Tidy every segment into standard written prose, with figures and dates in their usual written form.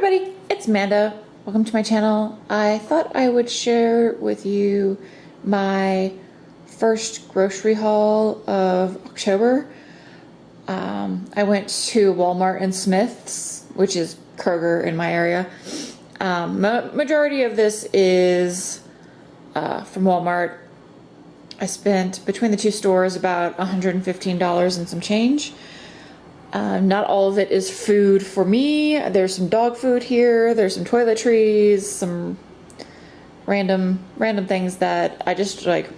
everybody, it's Manda. Welcome to my channel. I thought I would share with you my first grocery haul of October. I went to Walmart and Smith's, which is Kroger in my area. Majority of this is from Walmart. I spent between the two stores about $115 and some change. Not all of it is food for me. There's some dog food here. There's some toiletries, some random things that I just like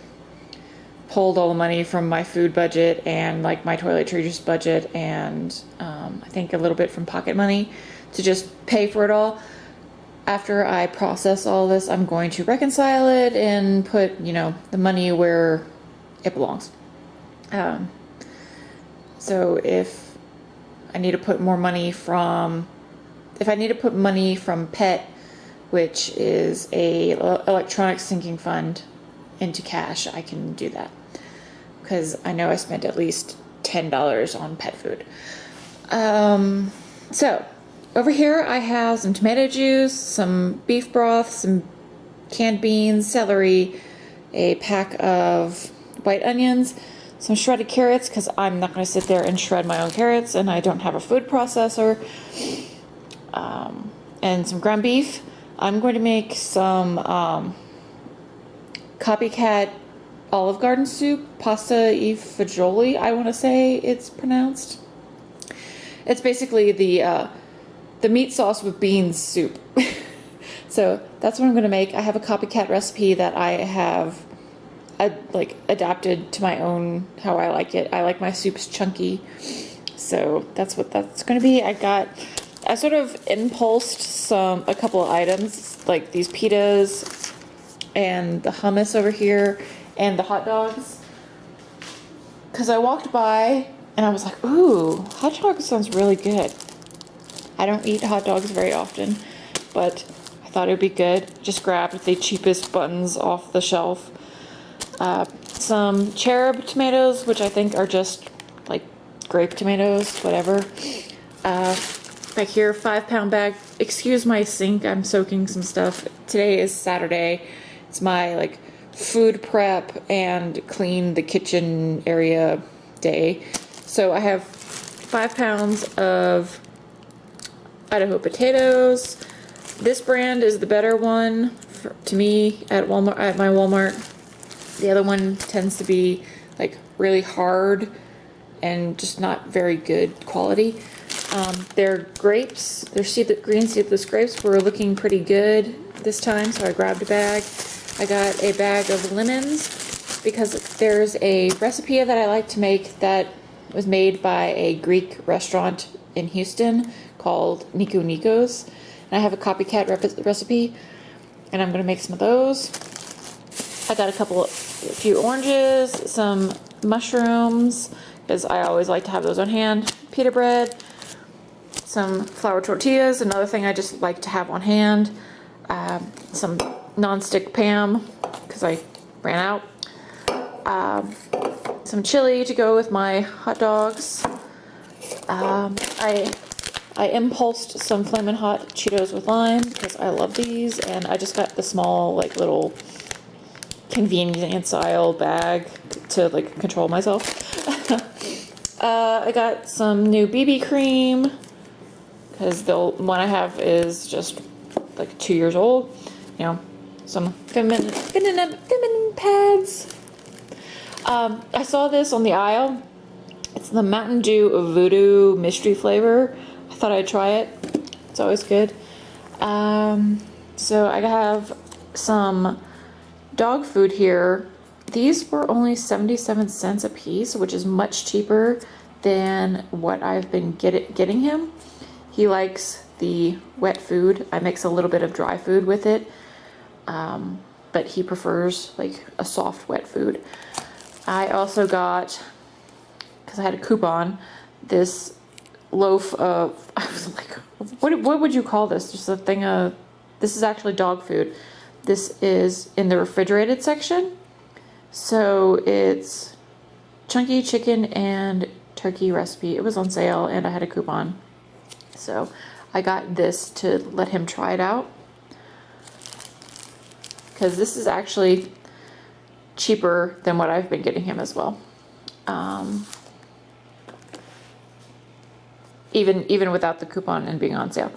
pulled all the money from my food budget and like my toiletries budget and I think a little bit from pocket money to just pay for it all. After I process all this, I'm going to reconcile it and put, the money where it belongs. So if I need to put more money from, Pet, which is a electronic sinking fund, into cash, I can do that. Because I know I spent at least $10 on pet food. So over here I have some tomato juice, some beef broth, some canned beans, celery, a pack of white onions, some shredded carrots, because I'm not going to sit there and shred my own carrots, and I don't have a food processor, and some ground beef. I'm going to make some copycat Olive Garden soup, pasta e fagioli, I want to say it's pronounced. It's basically the meat sauce with beans soup. So that's what I'm going to make. I have a copycat recipe that I have adapted to my own, how I like it. I like my soups chunky, so that's what that's going to be. I sort of impulsed a couple of items, like these pitas and the hummus over here and the hot dogs, because I walked by and I was like, ooh, hot dog sounds really good. I don't eat hot dogs very often, but I thought it would be good. Just grabbed the cheapest buttons off the shelf. Some cherub tomatoes, which I think are just like grape tomatoes, whatever. Back here, 5-pound bag. Excuse my sink, I'm soaking some stuff. Today is Saturday. It's my food prep and clean the kitchen area day. So I have 5 pounds of Idaho potatoes. This brand is the better one to me at Walmart, at my Walmart. The other one tends to be really hard and just not very good quality. Their grapes, green seedless grapes were looking pretty good this time, so I grabbed a bag. I got a bag of lemons because there's a recipe that I like to make that was made by a Greek restaurant in Houston called Nico Nico's. And I have a copycat recipe, and I'm going to make some of those. I got a few oranges, some mushrooms, because I always like to have those on hand, pita bread, some flour tortillas, another thing I just like to have on hand, some non-stick Pam, because I ran out, some chili to go with my hot dogs. I impulsed some Flamin' Hot Cheetos with lime, because I love these, and I just got the small, little convenience aisle bag to control myself. I got some new BB cream, because the one I have is just 2 years old. Some feminine pads. I saw this on the aisle. It's the Mountain Dew Voodoo mystery flavor. I thought I'd try it. It's always good. So I have some dog food here. These were only 77 cents a piece, which is much cheaper than what I've been getting him. He likes the wet food. I mix a little bit of dry food with it, but he prefers a soft wet food. I also got, because I had a coupon, this loaf of, I was like, what would you call this? Just a thing of, this is actually dog food. This is in the refrigerated section. So it's chunky chicken and turkey recipe. It was on sale and I had a coupon. So I got this to let him try it out, because this is actually cheaper than what I've been getting him as well. Even without the coupon and being on sale.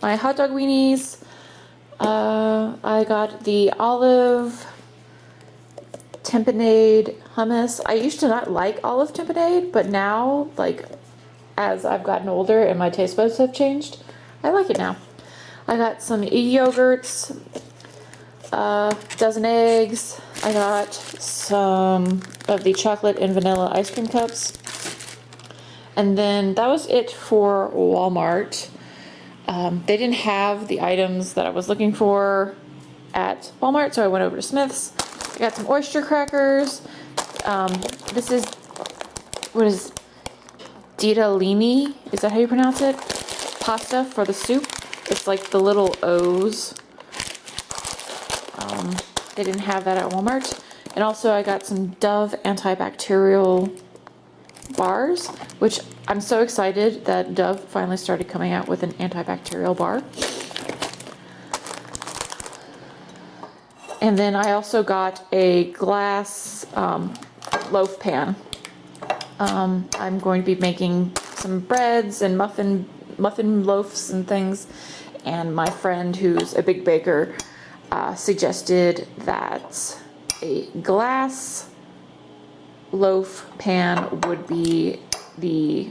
My hot dog weenies, I got the olive tempeh hummus. I used to not like olive tempeh, but now, like, as I've gotten older and my taste buds have changed, I like it now. I got some yogurts, dozen eggs. I got some of the chocolate and vanilla ice cream cups. And then that was it for Walmart. They didn't have the items that I was looking for at Walmart, so I went over to Smith's. I got some oyster crackers. This is, what is ditalini? Is that how you pronounce it? Pasta for the soup. It's like the little O's. They didn't have that at Walmart. And also I got some Dove antibacterial bars, which I'm so excited that Dove finally started coming out with an antibacterial bar. And then I also got a glass loaf pan. I'm going to be making some breads and muffin loaves and things, and my friend who's a big baker suggested that a glass loaf pan would be the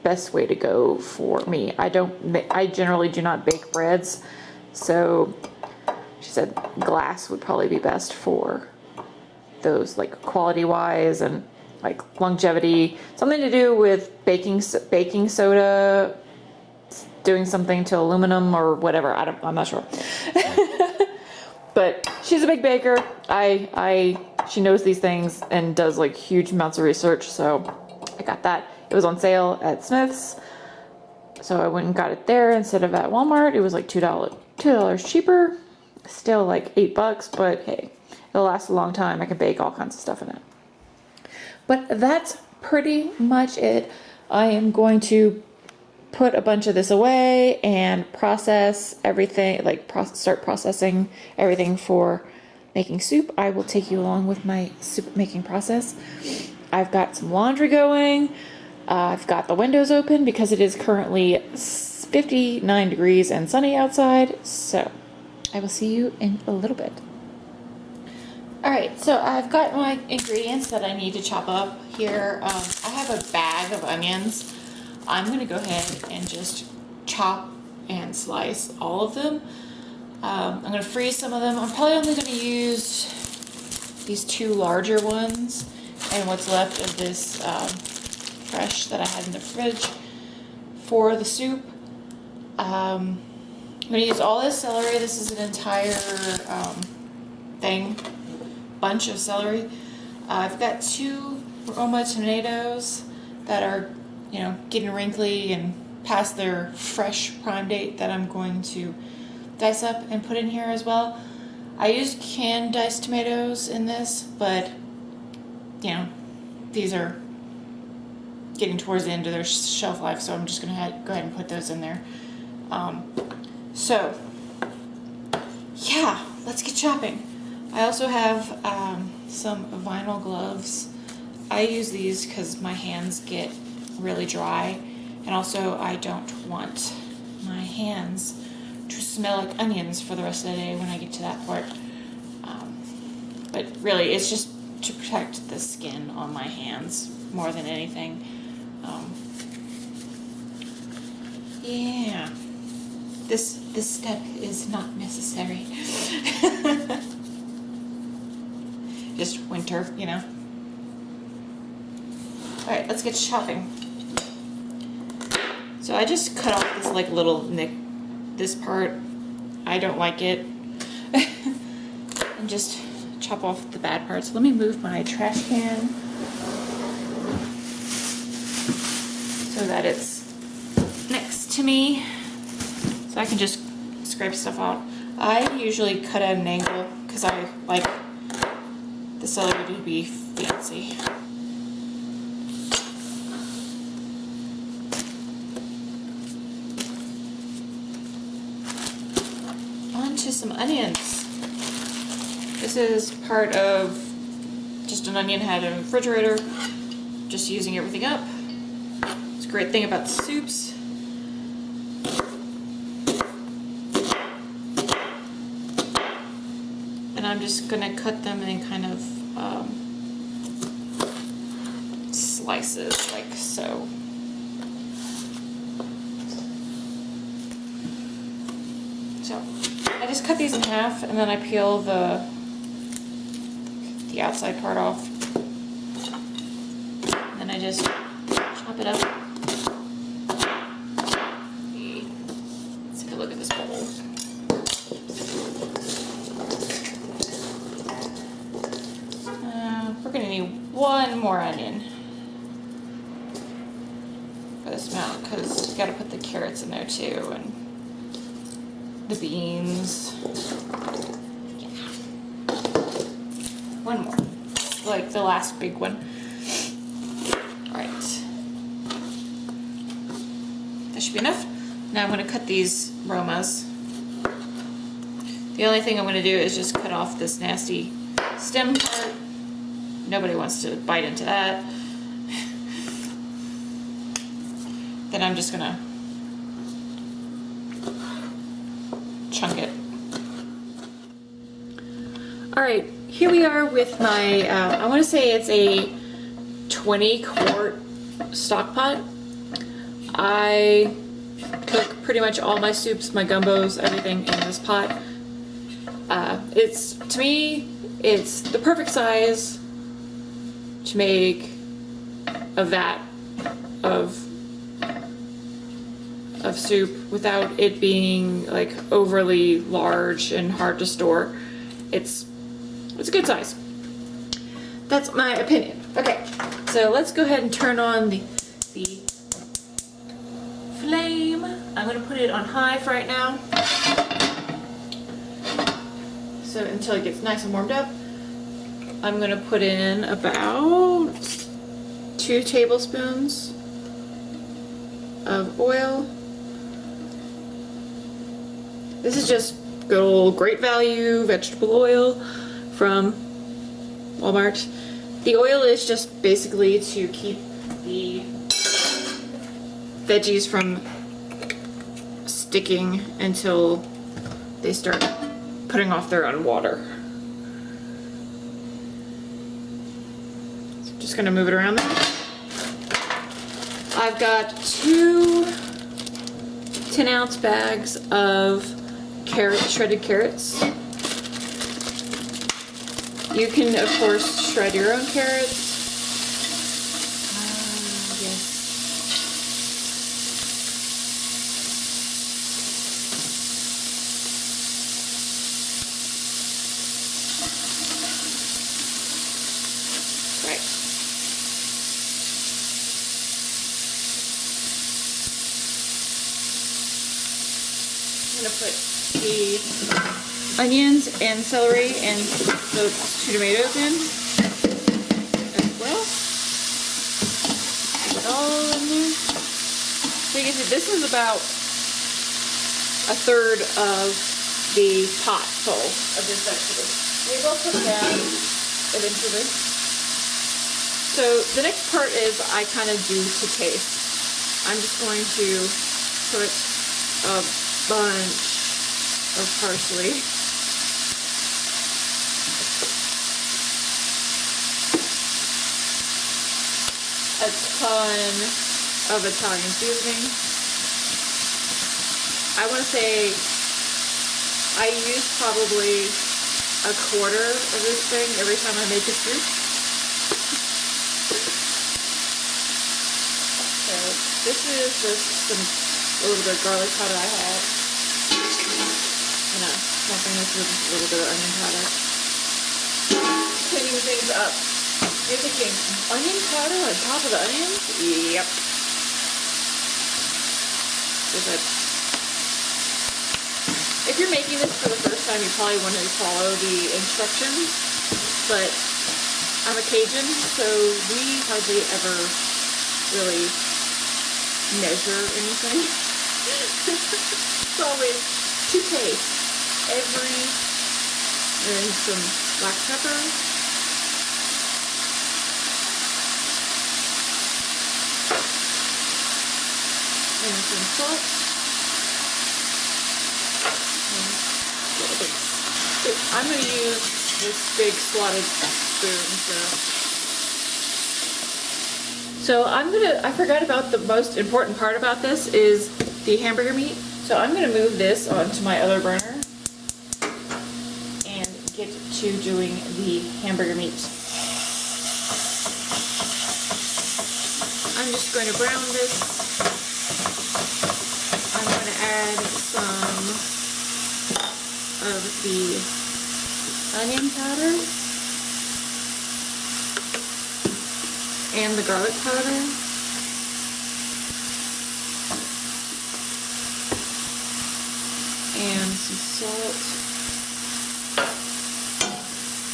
best way to go for me. I generally do not bake breads, so she said glass would probably be best for those, like quality wise and like longevity, something to do with baking soda, doing something to aluminum or whatever. I'm not sure. But she's a big baker. She knows these things and does like huge amounts of research, so I got that. It was on sale at Smith's, so I went and got it there instead of at Walmart. It was like $2 cheaper, still like $8, but hey, it'll last a long time. I can bake all kinds of stuff in it. But that's pretty much it. I am going to put a bunch of this away and process everything, like start processing everything for making soup. I will take you along with my soup making process. I've got some laundry going. I've got the windows open because it is currently 59 degrees and sunny outside. So I will see you in a little bit. Alright, so I've got my ingredients that I need to chop up here. I have a bag of onions. I'm going to go ahead and just chop and slice all of them. I'm going to freeze some of them. I'm probably only going to use these two larger ones and what's left of this fresh that I had in the fridge for the soup. I'm going to use all this celery. This is an entire bunch of celery. I've got 2 Roma tomatoes that are, getting wrinkly and past their fresh prime date that I'm going to dice up and put in here as well. I used canned diced tomatoes in this, but these are getting towards the end of their shelf life, so I'm just going to go ahead and put those in there. So yeah, let's get chopping. I also have some vinyl gloves. I use these because my hands get really dry, and also I don't want my hands to smell like onions for the rest of the day when I get to that part. But really, it's just to protect the skin on my hands more than anything. Yeah, this step is not necessary. Just winter, Alright, let's get shopping. So I just cut off this like little nick, this part. I don't like it. And just chop off the bad parts. Let me move my trash can so that it's next to me, so I can just scrape stuff out. I usually cut at an angle because I like the celery to be fancy. to some onions. This is part of just an onion had in the refrigerator, just using everything up. It's a great thing about soups. And I'm just gonna cut them in kind of slices, like so. So I just cut these in half, and then I peel the outside part off. And then I just chop it up. Let's take a look at this bowl. We're gonna need one more onion for this amount, because you gotta put the carrots in there too, and the beans. Yeah. One more, like the last big one. All right, that should be enough. Now I'm gonna cut these romas. The only thing I'm gonna do is just cut off this nasty stem part. Nobody wants to bite into that. Then I'm just gonna chunk it. All right, here we are with my, I wanna say it's a 20-quart stock pot. I cook pretty much all my soups, my gumbos, everything in this pot. To me, it's the perfect size to make a vat of soup without it being like overly large and hard to store. It's a good size. That's my opinion. Okay, so let's go ahead and turn on the flame. I'm gonna put it on high for right now. So until it gets nice and warmed up. I'm gonna put in about 2 tablespoons of oil. This is just good old Great Value vegetable oil from Walmart. The oil is just basically to keep the veggies from sticking until they start putting off their own water. So I'm just gonna move it around there. I've got 2 10-ounce bags of shredded carrots. You can, of course, shred your own carrots. Yes. Right. I'm gonna put the onions and celery and the 2 tomatoes in as well. Put it all in there. So you can see this is about 1/3 of the pot full of this vegetable. We will put it down eventually. So the next part is I kind of do to taste. I'm just going to put a bunch of parsley. A ton of Italian seasoning. I want to say I use probably 1/4 of this thing every time I make a soup. So this is just a little bit of garlic powder I had. And something this with a little bit of onion powder. Cleaning things up. You're thinking, onion powder on top of the onions? Yep. If you're making this for the first time, you probably want to follow the instructions, but I'm a Cajun, so we hardly ever really measure anything. It's always to taste. then some black pepper. And some salt. And a little bit. I'm going to use this big slotted spoon. So I forgot about the most important part about this is the hamburger meat. So I'm going to move this onto my other burner and get to doing the hamburger meat. I'm just going to brown this. I'm going to add some of the onion powder and the garlic powder. And some salt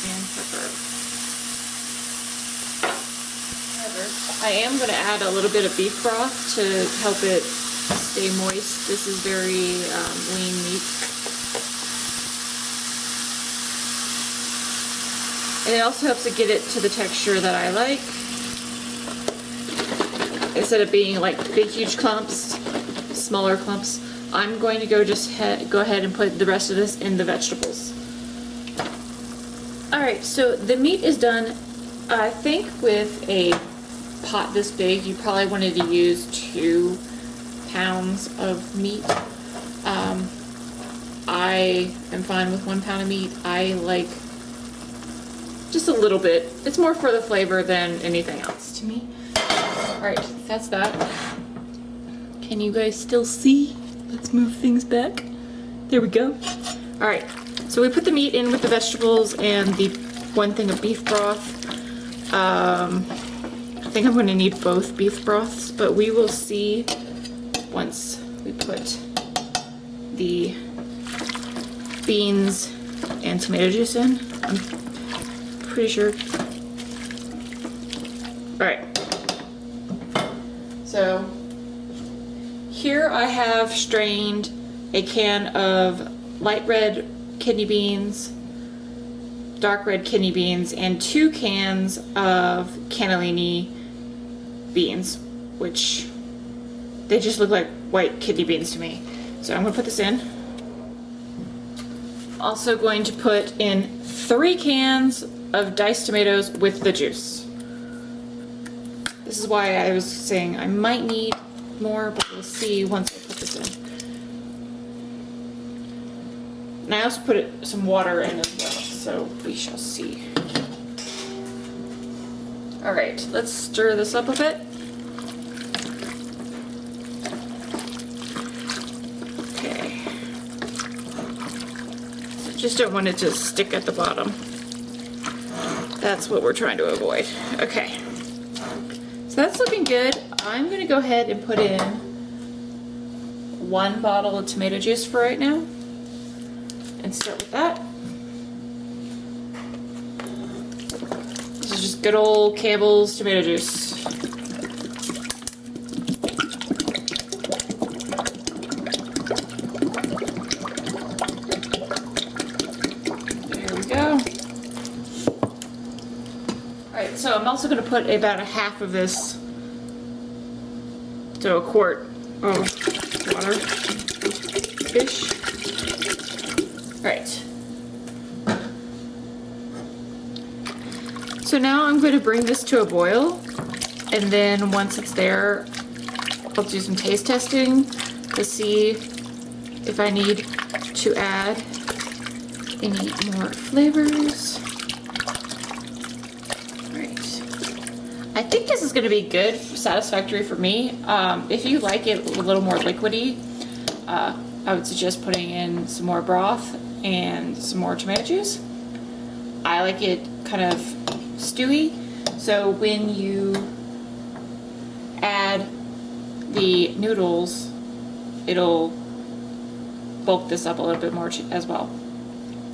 and pepper. I am going to add a little bit of beef broth to help it stay moist. This is very lean meat. And it also helps to get it to the texture that I like. Instead of being like big huge clumps, smaller clumps, I'm going to go ahead and put the rest of this in the vegetables. Alright, so the meat is done. I think with a pot this big, you probably wanted to use 2 pounds of meat. I am fine with 1 pound of meat. I like just a little bit. It's more for the flavor than anything else to me. Alright, that's that. Can you guys still see? Let's move things back. There we go. Alright, so we put the meat in with the vegetables and the 1 thing of beef broth. I think I'm going to need both beef broths, but we will see once we put the beans and tomato juice in. I'm pretty sure. Alright. So here I have strained a can of light red kidney beans, dark red kidney beans, and 2 cans of cannellini beans, which they just look like white kidney beans to me. So I'm going to put this in. Also going to put in 3 cans of diced tomatoes with the juice. This is why I was saying I might need more, but we'll see once I put this in. And I also put some water in as well, so we shall see. Alright, let's stir this up a bit. Okay. Just don't want it to stick at the bottom. That's what we're trying to avoid. Okay. So that's looking good. I'm going to go ahead and put in 1 bottle of tomato juice for right now. And start with that. This is just good old Campbell's tomato juice. There we go. Alright, so I'm also going to put about a half of this, so a quart of water-ish. Alright. So now I'm going to bring this to a boil, and then once it's there, I'll do some taste testing to see if I need to add any more flavors. I think this is going to be good, satisfactory for me. If you like it a little more liquidy, I would suggest putting in some more broth and some more tomato juice. I like it kind of stewy, so when you add the noodles, it'll bulk this up a little bit more as well.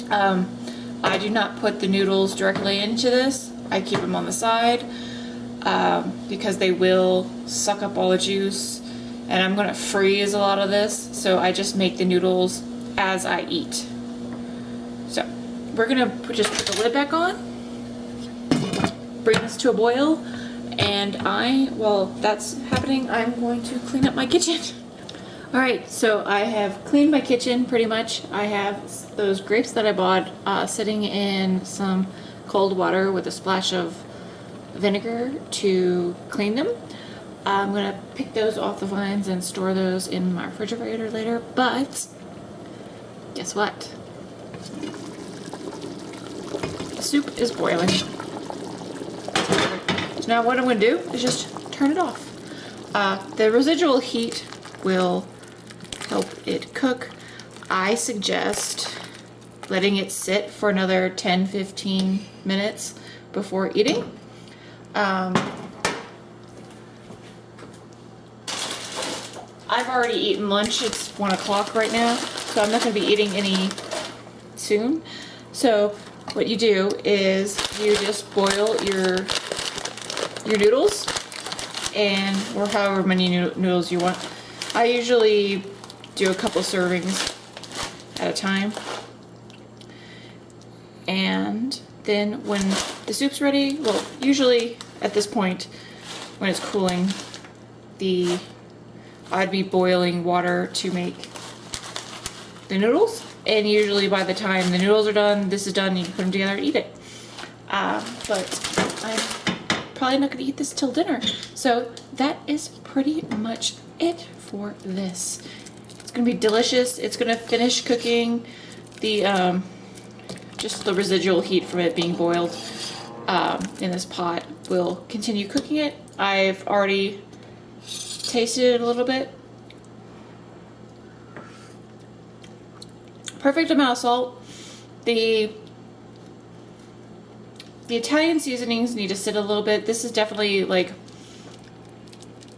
I do not put the noodles directly into this. I keep them on the side. Because they will suck up all the juice, and I'm going to freeze a lot of this, so I just make the noodles as I eat. So we're gonna just put the lid back on, bring this to a boil, and while that's happening, I'm going to clean up my kitchen. All right, so I have cleaned my kitchen pretty much. I have those grapes that I bought sitting in some cold water with a splash of vinegar to clean them. I'm gonna pick those off the vines and store those in my refrigerator later, but guess what? The soup is boiling. So now what I'm gonna do is just turn it off. The residual heat will help it cook. I suggest letting it sit for another 10-15 minutes before eating. I've already eaten lunch. It's 1 o'clock right now, so I'm not going to be eating any soon. So what you do is you just boil your noodles, or however many noodles you want. I usually do a couple servings at a time. And then when the soup's ready, well, usually at this point when it's cooling, I'd be boiling water to make the noodles, and usually by the time the noodles are done, this is done, you can put them together and eat it. But I'm probably not going to eat this till dinner, so that is pretty much it for this. It's going to be delicious. It's going to finish cooking the just the residual heat from it being boiled in this pot will continue cooking it. I've already tasted it a little bit. Perfect amount of salt. The Italian seasonings need to sit a little bit. This is definitely like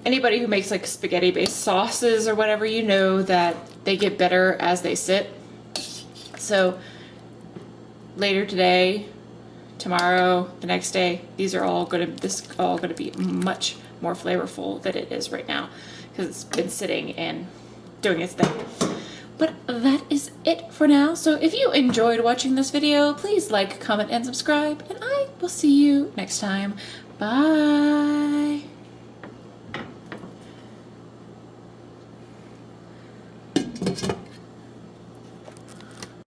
anybody who makes like spaghetti based sauces or whatever, you know that they get better as they sit. So later today, tomorrow, the next day, this is all gonna be much more flavorful than it is right now because it's been sitting and doing its thing. But that is it for now. So if you enjoyed watching this video, please like, comment, and subscribe, and I will see you next time. Bye.